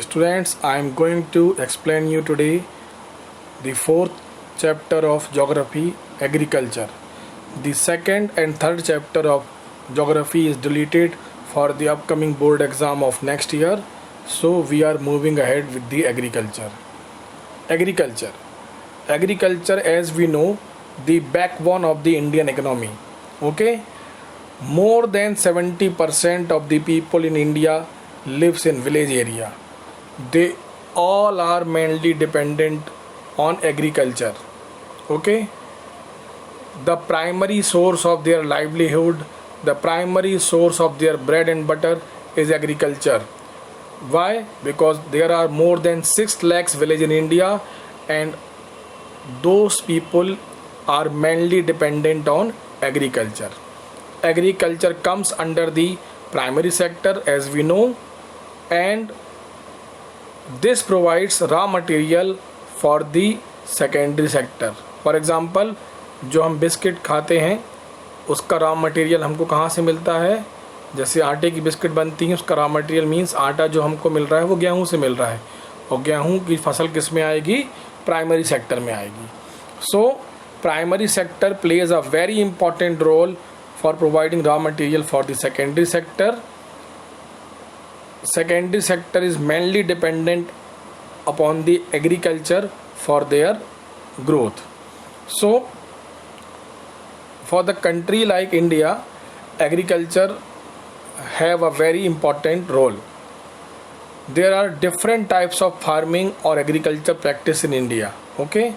Students, I am going to explain you today the fourth chapter of Geography, Agriculture. The second and third chapter of Geography is deleted for the upcoming board exam of next year. So we are moving ahead with the Agriculture. Agriculture. Agriculture, as we know, the backbone of the Indian economy. Okay? More than 70% of the people in India lives in village area. They all are mainly dependent on agriculture. Okay? The primary source of their livelihood, the primary source of their bread and butter is agriculture. Why? Because there are more than 6 lakhs village in India, and those people are mainly dependent on agriculture. Agriculture comes under the primary sector, as we know, and this provides raw material for the secondary sector. For example, जो हम biscuit खाते हैं उसका raw material हमको कहाँ से मिलता है? जैसे आटे की बिस्किट बनती है, उसका रॉ मटेरियल मीन्स आटा जो हमको मिल रहा है वो गेहूँ से मिल रहा है, और गेहूँ की फसल किस में आएगी? प्राइमरी सेक्टर में आएगी. So primary sector plays a very important role for providing raw material for the secondary sector. Secondary sector is mainly dependent upon the agriculture for their growth. So for the country like India, agriculture have a very important role. There are different types of farming or agriculture practice in India. Okay,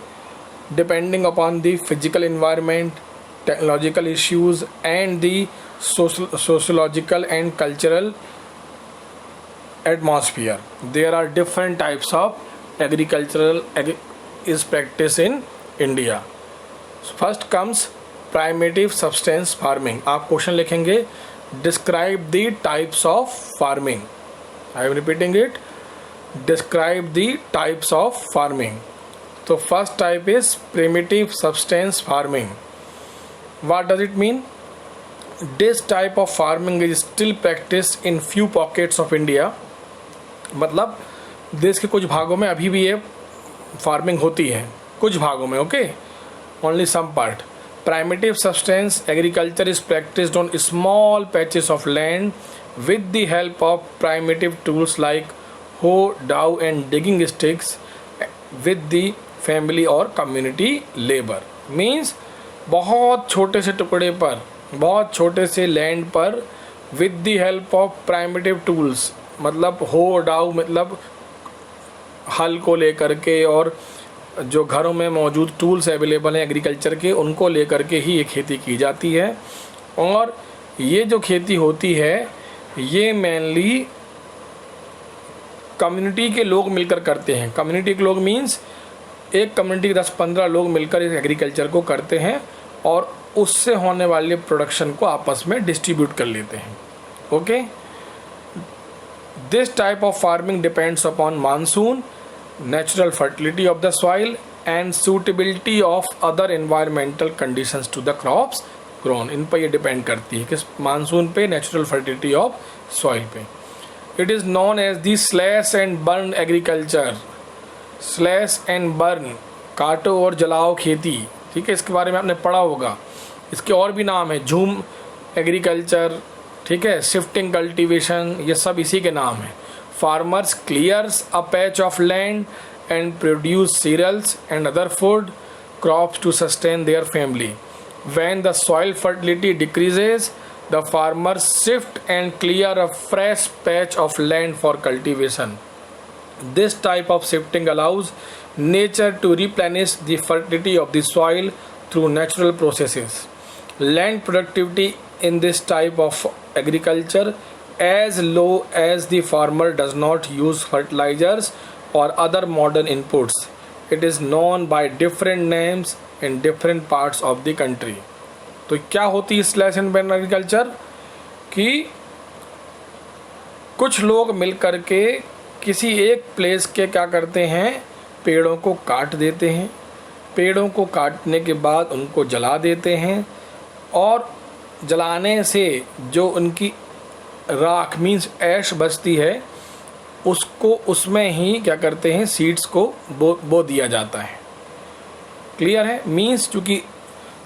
depending upon the physical environment, technological issues, and the sociological and cultural atmosphere, there are different types of agricultural is practice in India. First comes primitive subsistence farming. आप question लिखेंगे, describe the types of farming. I am repeating it, describe the types of farming. So first type is primitive subsistence farming. What does it mean? This type of farming is still practiced in few pockets of India. मतलब देश के कुछ भागों में अभी भी ये farming होती है, कुछ भागों में. Okay, only some part. Primitive subsistence agriculture is practised on small patches of land with the help of primitive tools like hoe, dao and digging sticks with the family और कम्युनिटी लेबर. मीन्स बहुत छोटे से टुकड़े पर, बहुत छोटे से land पर with the help of primitive tools, मतलब हो, डाउ मतलब हल को लेकर के, और जो घरों में मौजूद टूल्स अवेलेबल हैं एग्रीकल्चर के, उनको लेकर के ही ये खेती की जाती है. और ये जो खेती होती है ये मेनली कम्युनिटी के लोग मिलकर करते हैं. कम्युनिटी के लोग मीन्स एक कम्युनिटी के 10-15 लोग मिलकर इस एग्रीकल्चर को करते हैं और उससे होने वाले प्रोडक्शन को आपस में डिस्ट्रीब्यूट कर लेते हैं. Okay, this type of farming depends upon monsoon, natural fertility of the soil, and suitability of other environmental conditions to the crops grown. इन पर ये डिपेंड करती है, किस मानसून पे, नेचुरल फर्टिलिटी ऑफ सॉइल पे. It is known as the slash and burn agriculture. Slash and burn, काटो और जलाओ खेती. ठीक है, इसके बारे में आपने पढ़ा होगा. इसके और भी नाम है, झूम एग्रीकल्चर, ठीक है, शिफ्टिंग कल्टीवेशन, ये सब इसी के नाम है. Farmers clears a patch of land and produce cereals and other food crops to sustain their family. When the soil fertility decreases, the farmers shift and clear a fresh patch of land for cultivation. This type of shifting allows nature to replenish the fertility of the soil through natural processes. Land productivity in this type of agriculture as low as the farmer does not use fertilizers or other modern inputs. It is known by different names in different parts of the country. तो क्या होती है slash and burn agriculture? कि कुछ लोग मिल कर के किसी एक प्लेस के क्या करते हैं, पेड़ों को काट देते हैं. पेड़ों को काटने के बाद उनको जला देते हैं, और जलाने से जो उनकी राख मीन्स ऐश बचती है उसको उसमें ही क्या करते हैं, सीड्स को बो दिया जाता है। क्लियर है? मीन्स चूँकि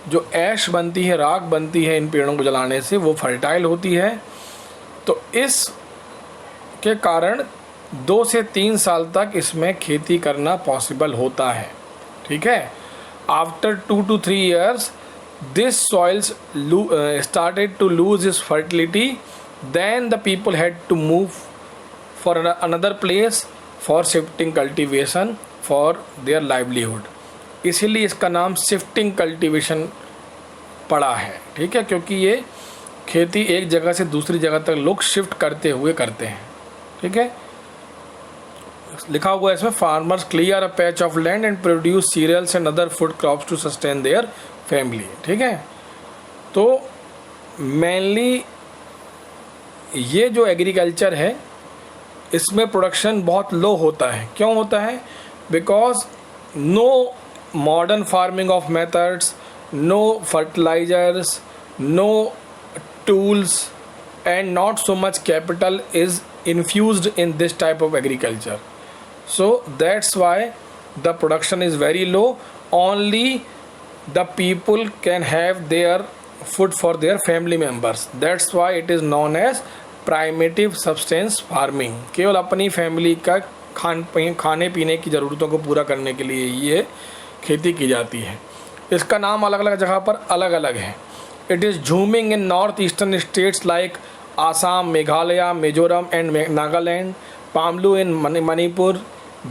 जो ऐश बनती है, राख बनती है इन पेड़ों को जलाने से, वो फर्टाइल होती है, तो इस के कारण 2 से 3 साल तक इसमें खेती करना पॉसिबल होता है। ठीक है? After 2 to 3 years this soils started to lose its fertility, then the people had to move for another place for shifting cultivation for their livelihood। इसीलिए इसका नाम शिफ्टिंग कल्टीवेशन पड़ा है। ठीक है? क्योंकि ये खेती एक जगह से दूसरी जगह तक लोग शिफ्ट करते हुए करते हैं। ठीक है? लिखा हुआ है इसमें, farmers clear a patch of land and produce cereals and other food crops to sustain their family. ठीक है? तो मेनली ये जो एग्रीकल्चर है इसमें प्रोडक्शन बहुत लो होता है। क्यों होता है? Because no modern farming of methods, no fertilisers, no tools, and not so much capital is infused in this type of agriculture. So that's why the production is very low. Only the people can have their food for their family members. That's why it is known as primitive subsistence farming। केवल अपनी family का खाने पीने की ज़रूरतों को पूरा करने के लिए ये खेती की जाती है। इसका नाम अलग अलग जगह पर अलग अलग है। It is zooming in northeastern states like Assam, Meghalaya, Mizoram and Nagaland, Pamlu in Manipur,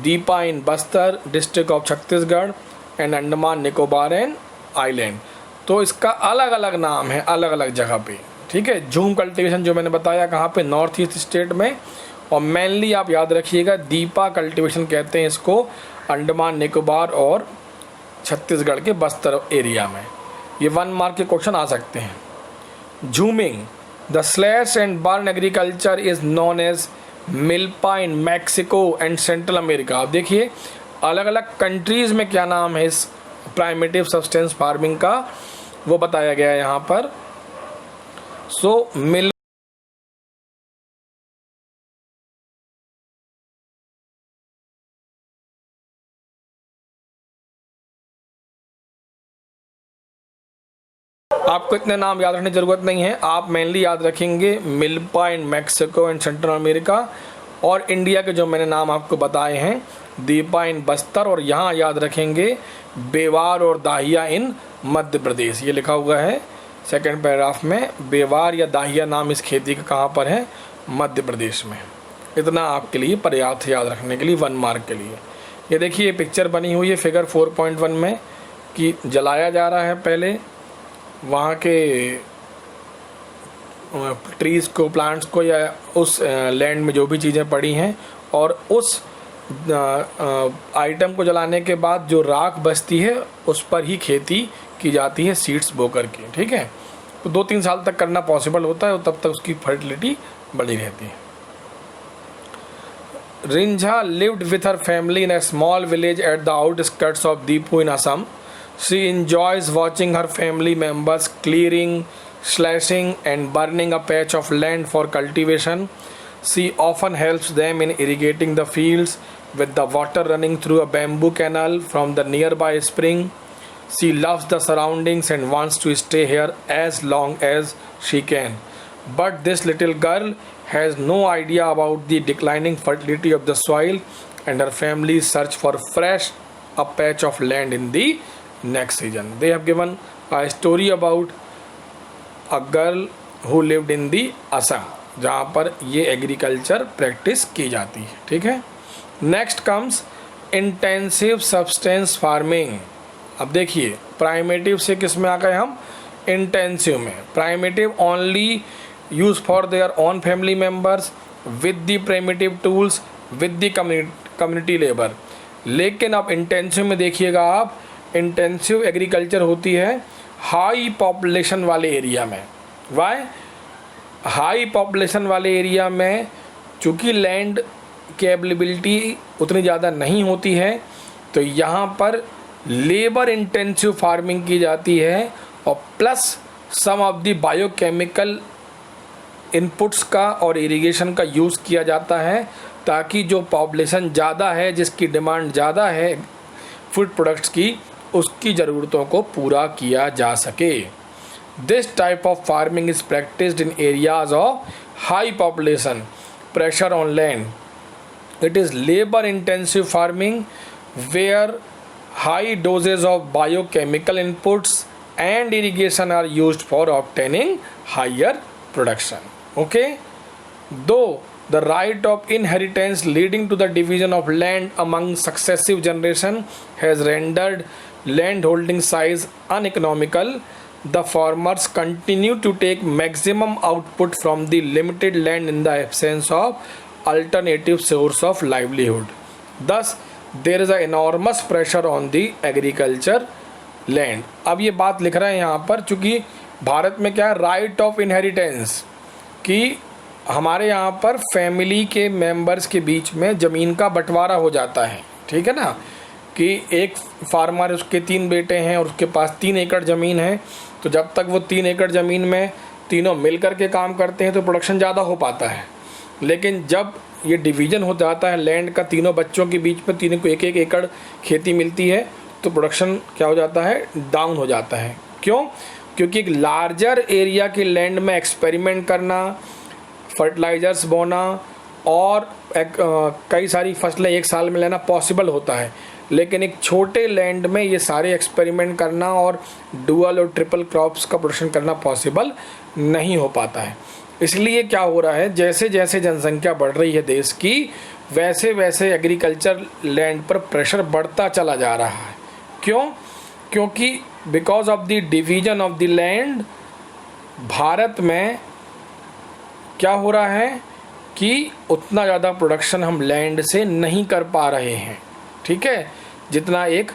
Deepa in Bastar district of Chhattisgarh and Andaman Nicobar and Island। तो इसका अलग अलग नाम है अलग अलग जगह पे। ठीक है? झूम कल्टीवेशन जो मैंने बताया कहाँ पे, नॉर्थ ईस्ट स्टेट में, और मेनली आप याद रखिएगा दीपा कल्टीवेशन कहते हैं इसको अंडमान निकोबार और छत्तीसगढ़ के बस्तर एरिया में। ये 1 मार्क के क्वेश्चन आ सकते हैं। Jhuming, the slash and burn agriculture is known as milpa in Mexico and Central America. आप देखिए अलग अलग कंट्रीज़ में क्या नाम है इस प्राइमेटिव सब्सटेंस फार्मिंग का, वो बताया गया है यहाँ पर। सो आपको इतने नाम याद रखने की ज़रूरत नहीं है। आप मेनली याद रखेंगे milpa in Mexico and Central America, और इंडिया के जो मैंने नाम आपको बताए हैं दीपा इन बस्तर, और यहाँ याद रखेंगे बेवार और दाहिया इन मध्य प्रदेश। ये लिखा हुआ है सेकंड पैराग्राफ में, बेवार या दाहिया नाम इस खेती का कहाँ पर है, मध्य प्रदेश में। इतना आपके लिए पर्याप्त याद रखने के लिए 1 मार्क के लिए। ये देखिए ये पिक्चर बनी हुई है फिगर 4.1 में कि जलाया जा रहा है पहले वहाँ के ट्रीज़ को, प्लांट्स को, या उस लैंड में जो भी चीज़ें पड़ी हैं, और उस आइटम को जलाने के बाद जो राख बचती है उस पर ही खेती की जाती है सीड्स बोकर के। ठीक है? तो 2-3 साल तक करना पॉसिबल होता है और तब तक उसकी फर्टिलिटी बढ़ी रहती है। Rinjha lived with her family in a small village at the outskirts of Dipu in Assam. She enjoys watching her family members clearing, slashing and burning a patch of land for cultivation. She often helps them in irrigating the fields with the water running through a bamboo canal from the nearby spring. She loves the surroundings and wants to stay here as long as she can. But this little girl has no idea about the declining fertility of the soil, and her family search for fresh a patch of land in the next season. They have given a story about a girl who lived in the Assam, जहाँ पर ये agriculture practice की जाती है। ठीक है? Next comes intensive substance farming. अब देखिए प्राइमेटिव से किस में आ गए हम, इंटेंसिव में। Primitive only use for their own family members with the primitive tools with the community labour. लेकिन अब इंटेंसिव में देखिएगा आप, इंटेंसिव एग्रीकल्चर होती है हाई पॉपुलेशन वाले एरिया में। वाई? हाई पॉपुलेशन वाले एरिया में चूँकि लैंड की अवेलेबिलिटी उतनी ज़्यादा नहीं होती है, तो यहाँ पर लेबर इंटेंसिव फार्मिंग की जाती है, और plus some of the biochemical inputs का और इरिगेशन का यूज़ किया जाता है ताकि जो पॉपुलेशन ज़्यादा है, जिसकी डिमांड ज़्यादा है फूड प्रोडक्ट्स की, उसकी ज़रूरतों को पूरा किया जा सके। This type of farming is practised in areas of high population pressure on land. It is labour intensive farming where high doses of biochemical inputs and irrigation are used for obtaining higher production. Okay, though the right of inheritance leading to the division of land among successive generation has rendered land holding size uneconomical, the farmers continue to take maximum output from the limited land in the absence of alternative source of livelihood. Thus there is a enormous pressure on the agriculture land. अब ये बात लिख रहे हैं यहाँ पर, चूँकि भारत में क्या है, राइट ऑफ इनहेरिटेंस, कि हमारे यहाँ पर फैमिली के मेंबर्स के बीच में ज़मीन का बंटवारा हो जाता है, ठीक है ना, कि एक फार्मर, उसके 3 बेटे हैं और उसके पास 3 एकड़ ज़मीन है, तो जब तक वो 3 एकड़ ज़मीन में तीनों मिल कर के काम करते हैं तो प्रोडक्शन ज़्यादा हो पाता है। लेकिन जब ये डिवीज़न हो जाता है लैंड का, तीनों बच्चों के बीच में, तीनों को 1-1 एकड़ खेती मिलती है, तो प्रोडक्शन क्या हो जाता है, डाउन हो जाता है। क्यों? क्योंकि एक लार्जर एरिया की लैंड में एक्सपेरिमेंट करना, फर्टिलाइज़र्स बोना और कई सारी फसलें एक साल में लेना पॉसिबल होता है, लेकिन एक छोटे लैंड में ये सारे एक्सपेरिमेंट करना और डुअल और ट्रिपल क्रॉप्स का प्रोडक्शन करना पॉसिबल नहीं हो पाता है। इसलिए क्या हो रहा है, जैसे जैसे जनसंख्या बढ़ रही है देश की, वैसे वैसे एग्रीकल्चर लैंड पर प्रेशर बढ़ता चला जा रहा है। क्यों? क्योंकि because of the division of the land Bharat में क्या हो रहा है कि उतना ज़्यादा प्रोडक्शन हम लैंड से नहीं कर पा रहे हैं, ठीक है, जितना एक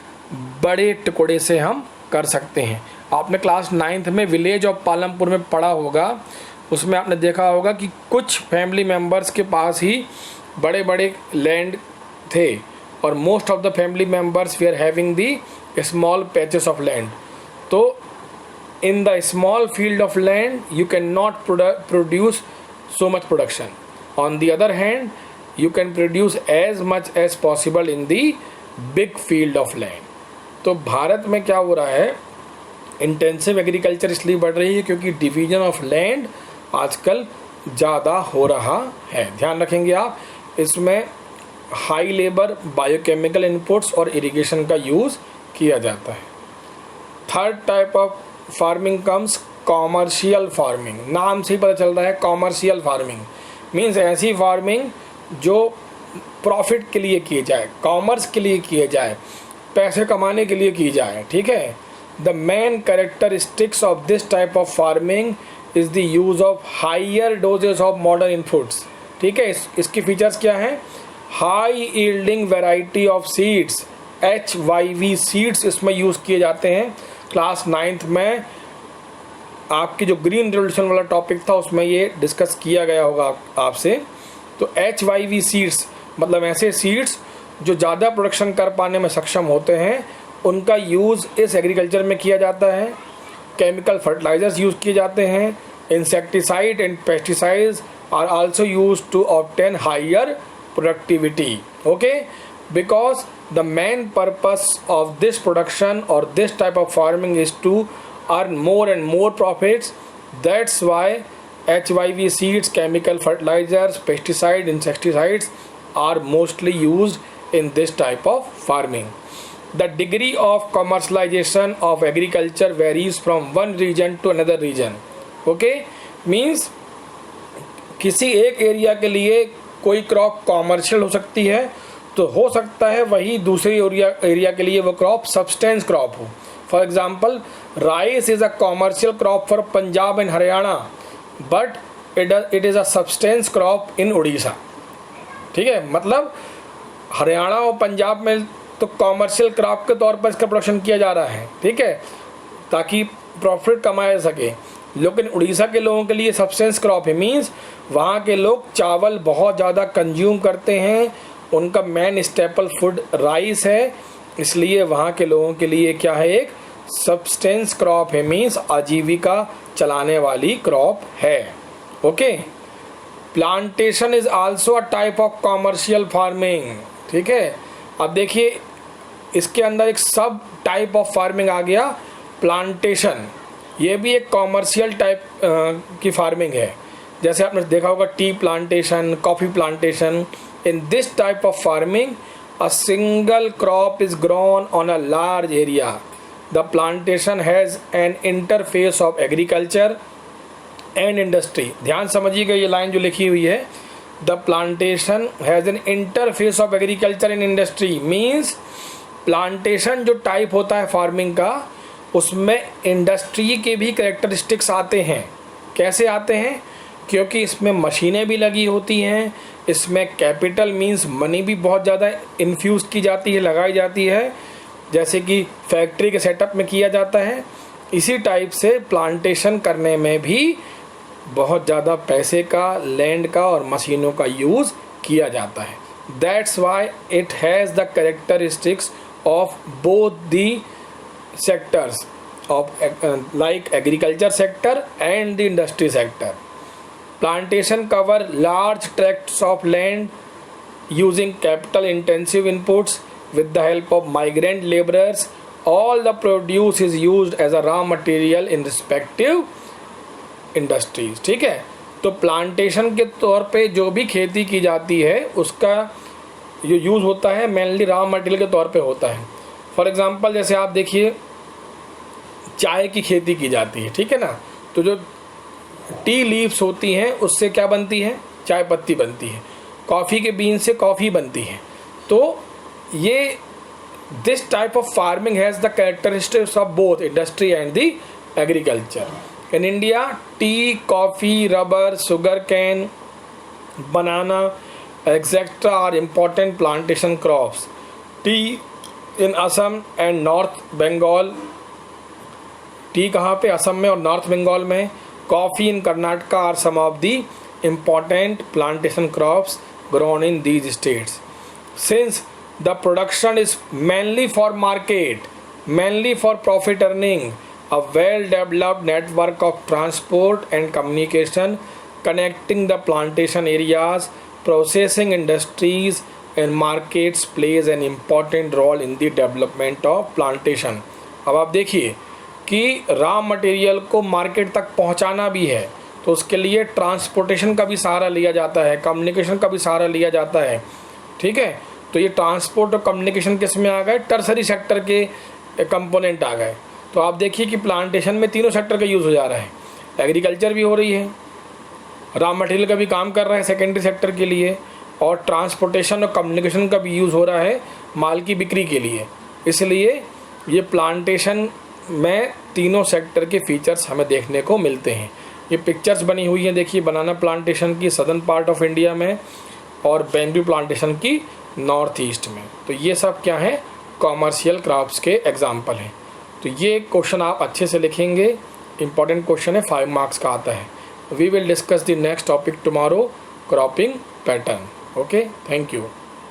बड़े टुकड़े से हम कर सकते हैं। आपने क्लास 9th में विलेज ऑफ पालमपुर में पढ़ा होगा, उसमें आपने देखा होगा कि कुछ फैमिली मेंबर्स के पास ही बड़े बड़े लैंड थे और most of the family members we are having the small patches of land. तो in the small field of land you can not produce so much production. On the other hand, you can produce as much as possible in the big field of land. तो भारत में क्या हो रहा है, intensive agriculture इसलिए बढ़ रही है क्योंकि डिवीजन ऑफ लैंड आजकल ज़्यादा हो रहा है। ध्यान रखेंगे आप, इसमें हाई लेबर, बायोकेमिकल इनपुट्स और इरिगेशन का यूज़ किया जाता है। Third type of farming comes commercial farming. नाम से ही पता चल रहा है, कॉमर्शियल फार्मिंग मीन्स ऐसी फार्मिंग जो प्रॉफिट के लिए की जाए, कॉमर्स के लिए किए जाए, पैसे कमाने के लिए की जाए, ठीक है। The main characteristics of this type of farming is the use of higher doses of modern inputs, ठीक है। इसकी फीचर्स क्या हैं, high yielding variety of seeds, HYV seeds इसमें यूज़ किए जाते हैं। क्लास 9th में आपकी जो ग्रीन रेवोल्यूशन वाला टॉपिक था उसमें ये डिस्कस किया गया होगा आपसे। तो HYV सीड्स मतलब ऐसे सीड्स जो ज़्यादा प्रोडक्शन कर पाने में सक्षम होते हैं, उनका यूज़ इस एग्रीकल्चर में किया जाता है। केमिकल फर्टिलाइजर्स यूज़ किए जाते हैं। Insecticide and pesticides are also use to obtain higher productivity, okay, because the main purpose of this production और this type of farming is to earn more and more profits. That's why HYV seeds, chemical fertilizers, pesticides, insecticides are mostly used in this type of farming. The degree of commercialization of agriculture varies from one region to another region. Okay, means किसी एक area के लिए कोई crop commercial हो सकती है, तो हो सकता है वही दूसरी एरिया के लिए वो क्रॉप सब्सटेंस क्रॉप हो। For example, rice is a commercial crop for Punjab and Haryana, but it is a subsistence crop in Odisha, ठीक है। मतलब हरियाणा और पंजाब में तो कॉमर्शियल क्रॉप के तौर पर इसका प्रोडक्शन किया जा रहा है, ठीक है, ताकि प्रॉफिट कमाया सके। लेकिन उड़ीसा के लोगों के लिए सब्सटेंस क्रॉप है, मीन्स वहाँ के लोग चावल बहुत ज़्यादा कंज्यूम करते हैं, उनका मेन स्टेपल फूड राइस है, इसलिए वहाँ के लोगों के लिए क्या है, एक सब्सटेंस क्रॉप है, मीन्स आजीविका चलाने वाली क्रॉप है, okay. Plantation is also a type of commercial farming, ठीक है। अब देखिए इसके अंदर एक सब टाइप ऑफ फार्मिंग आ गया, प्लांटेशन। ये भी एक कॉमर्शियल टाइप की फार्मिंग है। जैसे आपने देखा होगा tea plantation, coffee plantation. In this type of farming a single crop is grown on a large area. The plantation has an interface of agriculture and industry. ध्यान समझिएगा ये लाइन जो लिखी हुई है, the plantation has an interface of agriculture and industry. Means plantation जो type होता है फार्मिंग का, उसमें इंडस्ट्री के भी कैरेक्टरिस्टिक्स आते हैं। कैसे आते हैं? क्योंकि इसमें मशीनें भी लगी होती हैं, इसमें कैपिटल मीन्स मनी भी बहुत ज़्यादा इन्फ्यूज़ की जाती है, लगाई जाती है, जैसे कि फैक्ट्री के सेटअप में किया जाता है। इसी टाइप से प्लांटेशन करने में भी बहुत ज़्यादा पैसे का, लैंड का और मशीनों का यूज़ किया जाता है। That's why it has the characteristics of both the sectors of like agriculture sector and the industry sector. Plantation cover large tracts of land using capital intensive inputs with the help of migrant laborers. All the produce is used as a raw material in respective industries. ठीक है, तो plantation के तौर पे जो भी खेती की जाती है उसका जो यूज़ होता है मेनली रॉ मटेरियल के तौर पे होता है। फॉर एग्जांपल जैसे आप देखिए चाय की खेती की जाती है, ठीक है ना, तो जो टी लीव्स होती हैं उससे क्या बनती है? चाय पत्ती बनती है। कॉफ़ी के बीन से कॉफ़ी बनती है। तो ये this type of farming has the characteristics of both industry and the agriculture. In India tea, coffee, rubber, sugar cane, banana etcetera are important plantation crops. Tea in Assam and north Bengal, tea कहाँ पे? असम में और north Bengal में। Coffee in Karnataka are some of the important plantation crops grown in these states. Since the production is mainly for market, mainly for profit earning, a well-developed network of transport and communication connecting the plantation areas, processing industries and markets plays an important role in the development of plantation. अब आप देखिए कि raw material को market तक पहुंचाना भी है तो उसके लिए ट्रांसपोर्टेशन का भी सहारा लिया जाता है, कम्युनिकेशन का भी सहारा लिया जाता है, ठीक है। तो ये ट्रांसपोर्ट और कम्युनिकेशन किस में आ गए? टर्सरी सेक्टर के कंपोनेंट आ गए। तो आप देखिए कि प्लांटेशन में तीनों सेक्टर का यूज़ हो जा रहा है। एग्रीकल्चर भी हो रही है, रॉ मटेरियल का भी काम कर रहा है सेकेंडरी सेक्टर के लिए, और ट्रांसपोर्टेशन और कम्युनिकेशन का भी यूज़ हो रहा है माल की बिक्री के लिए। इसलिए ये प्लांटेशन में तीनों सेक्टर के फीचर्स हमें देखने को मिलते हैं। ये पिक्चर्स बनी हुई हैं, देखिए बनाना प्लांटेशन की सदर्न पार्ट ऑफ इंडिया में और बैम्बू प्लांटेशन की नॉर्थ ईस्ट में। तो ये सब क्या है? कॉमर्शियल क्रॉप्स के एग्जाम्पल हैं। तो ये क्वेश्चन आप अच्छे से लिखेंगे, इंपॉर्टेंट क्वेश्चन है, 5 मार्क्स का आता है। We will discuss the next topic tomorrow, cropping pattern. Okay, thank you.